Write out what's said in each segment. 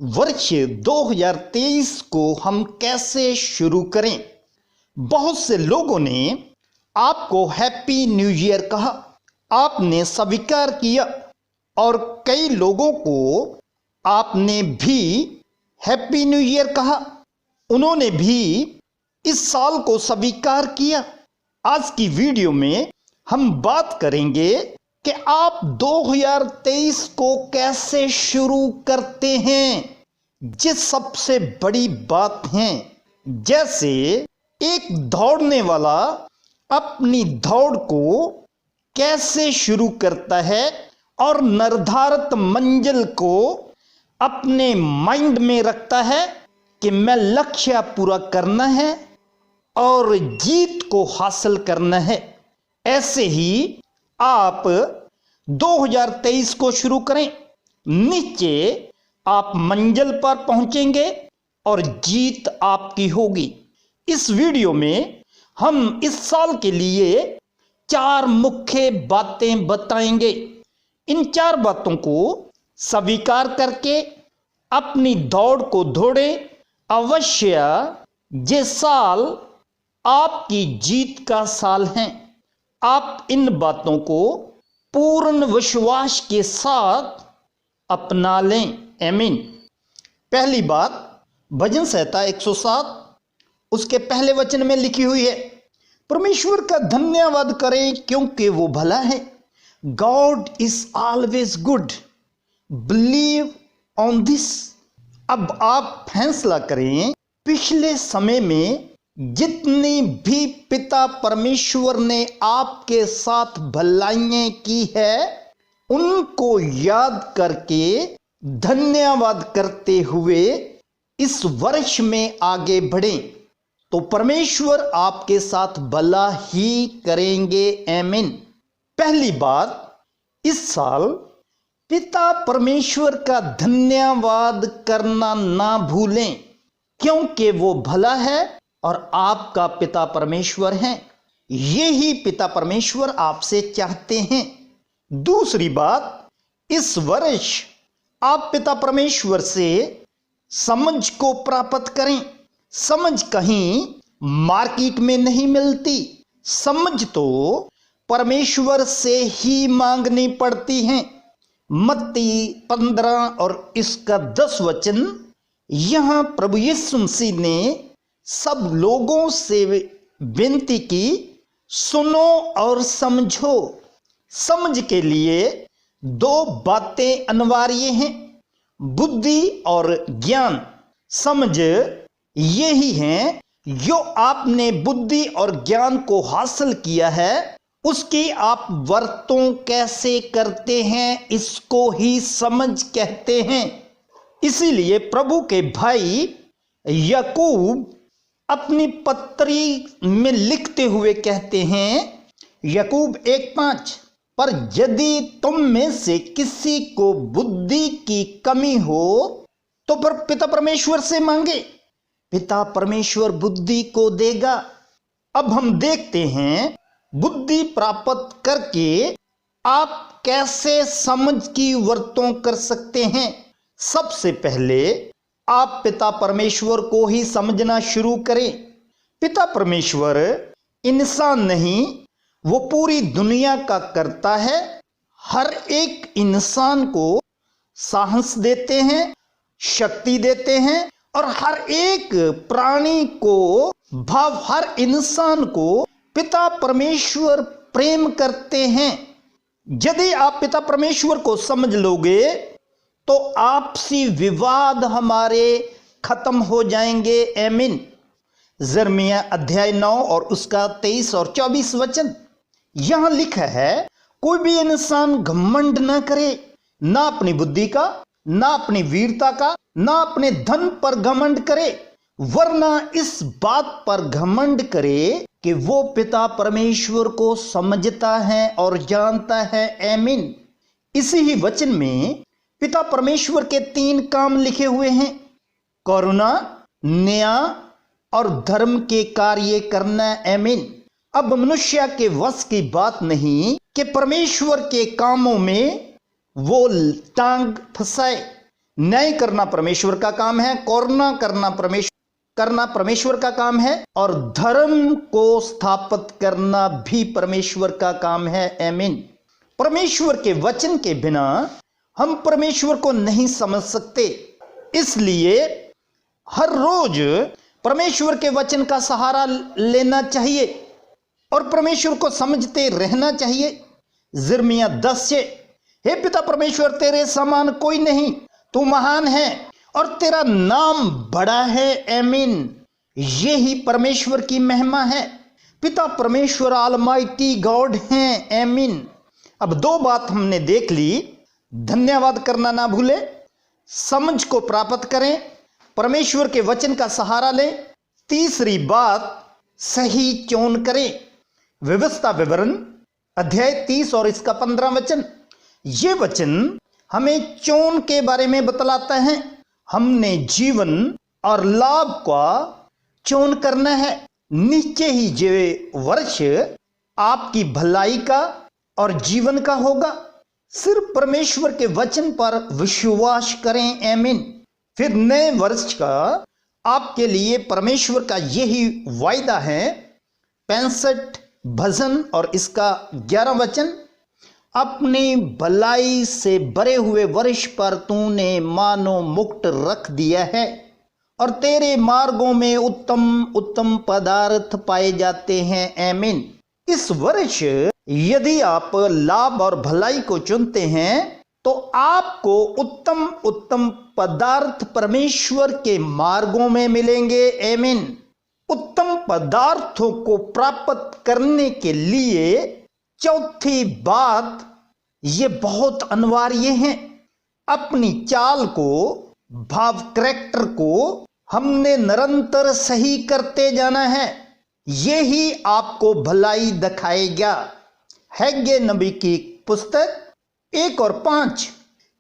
वर्ष 2023 को हम कैसे शुरू करें। बहुत से लोगों ने आपको हैप्पी न्यू ईयर कहा, आपने स्वीकार किया, और कई लोगों को आपने भी हैप्पी न्यू ईयर कहा, उन्होंने भी इस साल को स्वीकार किया। आज की वीडियो में हम बात करेंगे कि आप 2023 को कैसे शुरू करते हैं। ये सबसे बड़ी बात है। जैसे एक दौड़ने वाला अपनी दौड़ को कैसे शुरू करता है और निर्धारित मंजिल को अपने माइंड में रखता है कि मैं लक्ष्य पूरा करना है और जीत को हासिल करना है, ऐसे ही आप 2023 को शुरू करें। नीचे आप मंजिल पर पहुंचेंगे और जीत आपकी होगी। इस वीडियो में हम इस साल के लिए 4 मुख्य बातें बताएंगे। इन 4 बातों को स्वीकार करके अपनी दौड़ को दौड़ें। अवश्य ये साल आपकी जीत का साल है। आप इन बातों को पूर्ण विश्वास के साथ अपना लें। आमीन। पहली बात भजन संहिता 107 उसके पहले वचन में लिखी हुई है, परमेश्वर का धन्यवाद करें क्योंकि वो भला है। God is always good, believe on this. अब आप फैसला करें, पिछले समय में जितनी भी पिता परमेश्वर ने आपके साथ भलाइयां की है, उनको याद करके धन्यवाद करते हुए इस वर्ष में आगे बढ़ें, तो परमेश्वर आपके साथ भला ही करेंगे। आमीन। पहली बात, इस साल पिता परमेश्वर का धन्यवाद करना ना भूलें, क्योंकि वो भला है और आपका पिता परमेश्वर है। यही पिता परमेश्वर आपसे चाहते हैं। दूसरी बात, इस वर्ष आप पिता परमेश्वर से समझ को प्राप्त करें। समझ कहीं मार्केट में नहीं मिलती, समझ तो परमेश्वर से ही मांगनी पड़ती है। मत्ती 15 और इसका 10 वचन, यहां प्रभु यीशु मसीह ने सब लोगों से विनती की, सुनो और समझो। समझ के लिए 2 बातें अनिवार्य हैं, बुद्धि और ज्ञान। समझ यही है, जो आपने बुद्धि और ज्ञान को हासिल किया है, उसकी आप वर्तों कैसे करते हैं, इसको ही समझ कहते हैं। इसीलिए प्रभु के भाई याकूब अपनी पत्री में लिखते हुए कहते हैं, याकूब 1:5, पर यदि तुम में से किसी को बुद्धि की कमी हो तो पर पिता परमेश्वर से मांगे, पिता परमेश्वर बुद्धि को देगा। अब हम देखते हैं, बुद्धि प्राप्त करके आप कैसे समझ की वर्तों कर सकते हैं। सबसे पहले आप पिता परमेश्वर को ही समझना शुरू करें। पिता परमेश्वर इंसान नहीं, वो पूरी दुनिया का करता है। हर एक इंसान को साहस देते हैं, शक्ति देते हैं, और हर एक प्राणी को भाव, हर इंसान को पिता परमेश्वर प्रेम करते हैं। यदि आप पिता परमेश्वर को समझ लोगे तो आपसी विवाद हमारे खत्म हो जाएंगे। आमीन। यिर्मयाह अध्याय 9 और उसका 23 और 24 वचन, यहां लिखा है, कोई भी इंसान घमंड ना करे, ना अपनी बुद्धि का, ना अपनी वीरता का, ना अपने धन पर घमंड करे, वरना इस बात पर घमंड करे कि वो पिता परमेश्वर को समझता है और जानता है। आमीन। इसी ही वचन में पिता परमेश्वर के 3 काम लिखे हुए हैं, करुणा, न्याय और धर्म के कार्य करना। आमीन। अब मनुष्य के वश की बात नहीं कि परमेश्वर के कामों में वो टांग फंसाए, न्याय करना परमेश्वर का काम है, करुणा करना परमेश्वर का काम है, और धर्म को स्थापित करना भी परमेश्वर का काम है। आमीन। परमेश्वर के वचन के बिना हम परमेश्वर को नहीं समझ सकते, इसलिए हर रोज परमेश्वर के वचन का सहारा लेना चाहिए और परमेश्वर को समझते रहना चाहिए। यिर्मयाह 10:6, हे पिता परमेश्वर, तेरे समान कोई नहीं, तू महान है और तेरा नाम बड़ा है। आमीन। यही परमेश्वर की महिमा है। पिता परमेश्वर ऑलमाइटी गॉड हैं। आमीन। अब दो बात हमने देख ली। धन्यवाद करना ना भूले, समझ को प्राप्त करें, परमेश्वर के वचन का सहारा लें। तीसरी बात, सही चुन करें। व्यवस्था विवरण अध्याय 30 और इसका 15 वचन। ये वचन हमें चुन के बारे में बतलाता है। हमने जीवन और लाभ का चुन करना है। नीचे ही जे वर्ष आपकी भलाई का और जीवन का होगा। सिर्फ परमेश्वर के वचन पर विश्वास करें। आमीन। फिर नए वर्ष का आपके लिए परमेश्वर का यही वायदा है। 65 भजन और इसका 11 वचन, अपनी भलाई से भरे हुए वर्ष पर तूने मानो मुक्त रख दिया है और तेरे मार्गों में उत्तम उत्तम पदार्थ पाए जाते हैं। आमीन। इस वर्ष यदि आप लाभ और भलाई को चुनते हैं तो आपको उत्तम उत्तम पदार्थ परमेश्वर के मार्गों में मिलेंगे। आमीन। उत्तम पदार्थों को प्राप्त करने के लिए चौथी बात, ये बहुत अनिवार्य है। अपनी चाल को, भाव, कैरेक्टर को हमने निरंतर सही करते जाना है। यही आपको भलाई दिखाएगा। हैगे नबी की पुस्तक 1 और 5।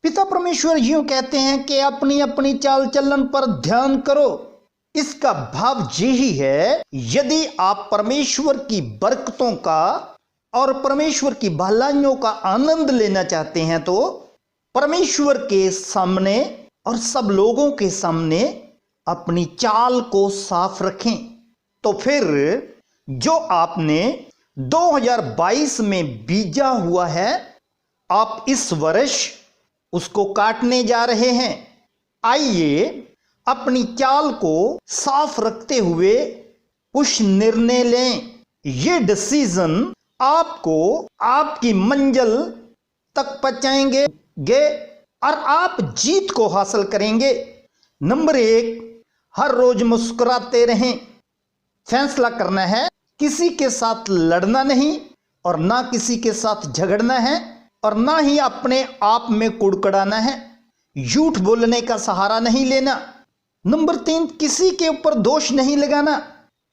पिता परमेश्वर यूं कहते हैं कि अपनी अपनी चाल चलन पर ध्यान करो। इसका भाव यही है, यदि आप परमेश्वर की बरकतों का और परमेश्वर की भलाइयों का आनंद लेना चाहते हैं तो परमेश्वर के सामने और सब लोगों के सामने अपनी चाल को साफ रखें। तो फिर जो आपने 2022 में बीजा हुआ है, आप इस वर्ष उसको काटने जा रहे हैं। आइए अपनी चाल को साफ रखते हुए कुछ निर्णय लें। ये डिसीजन आपको आपकी मंजिल तक पहुंचाएंगे और आप जीत को हासिल करेंगे। नंबर 1, हर रोज मुस्कुराते रहें। फैसला करना है, किसी के साथ लड़ना नहीं और ना किसी के साथ झगड़ना है और ना ही अपने आप में कुड़कुड़ाना है। झूठ बोलने का सहारा नहीं लेना। नंबर 3, किसी के ऊपर दोष नहीं लगाना।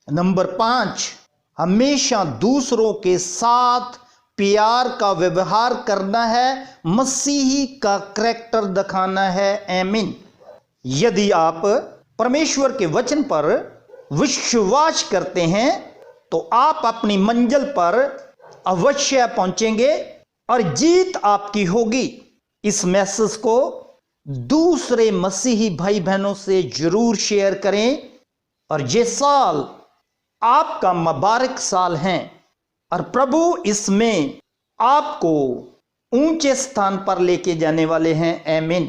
नंबर 5, हमेशा दूसरों के साथ प्यार का व्यवहार करना है, मसीही का करैक्टर दिखाना है। आमीन। यदि आप परमेश्वर के वचन पर विश्वास करते हैं तो आप अपनी मंजिल पर अवश्य पहुंचेंगे और जीत आपकी होगी। इस मैसेज को दूसरे मसीही भाई बहनों से जरूर शेयर करें और ये साल आपका मुबारक साल है और प्रभु इसमें आपको ऊंचे स्थान पर लेके जाने वाले हैं। आमीन।